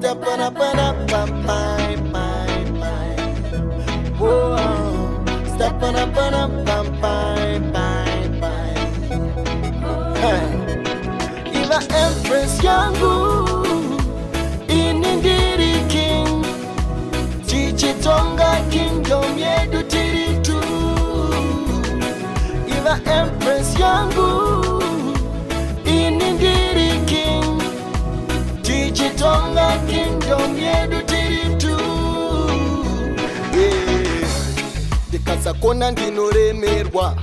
step on up and up and pine. Whoa, step on up and up and pine. Iva Empress yangu inindiri king, Chichitonga kingdom yedu tiritu. Iva Empress yangu inindiri king, Chichitonga kingdom yedu tiritu. Ndikasakona ndinoremerwa,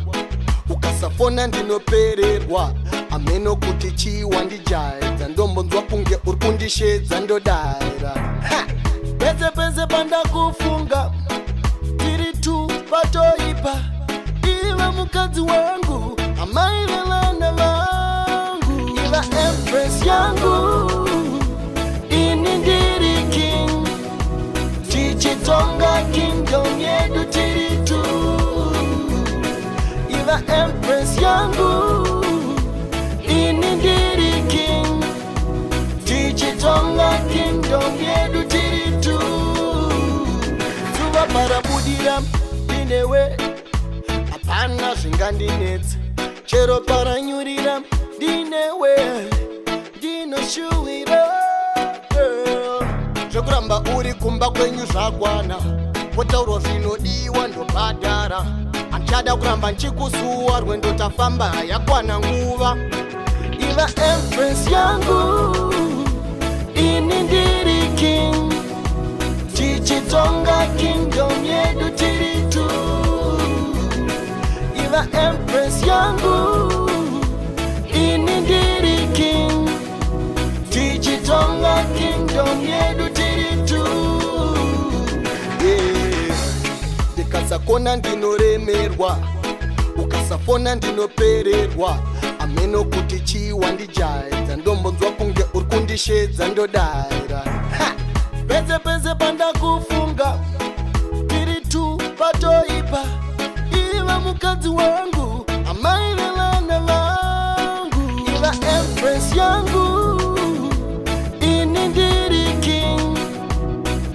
ukasafona ndinopererwa. Ameno kuti chiwa ndijaedza, ndombonzwa kunge uri kundishedza ndodaira. Pese panda kufunga, tiri tu patoipa. Iva mukadzi wangu, amaile vana vangu. Iva Empress yangu inindiri king, Chichitonga kingdom yedu tiri tu. Iva Empress yangu inindiri king, Chichitonga kingdom yedu tiritu. Zuva parabudira ndinewe, apana zvingandinetsa. Chero paranyurira ndinewe, ndinoshuwira. Zvekuramba uri kumba kwenyu zvakwana, potaurwa zvinodiwa ndobhadhara. Anchada kuramba nchikusuwa, rwendo tafamba yakwana nguva. Iva Empress yangu inindiri king, Chichitonga kingdom yedu tiritu. Iva Empress yangu inindiri king, Chichitonga kingdom yedu tiritu. Ndikasakona ndinoremerwa, ukasafona ndinopererwa. Ameno kuti chiwa ndijaedza, ndombonzwa kunge uri kundishedza ndodaira. Pese panda kufunga, tiri tu patoipa. Iva mukadzi wangu, amaile vana vangu. Iva Empress yangu inindiri king,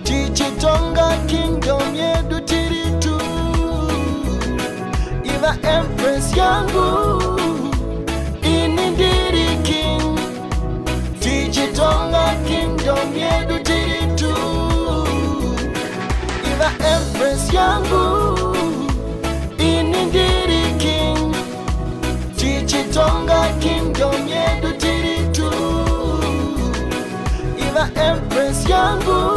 Chichitonga kingdom yedu tiritu. Iva Empress yangu inindiri king, Chichitonga kingdom yedu tiritu. Iva Empress yangu inindiri king, Chichitonga kingdom yedu tiritu. Iva Empress yangu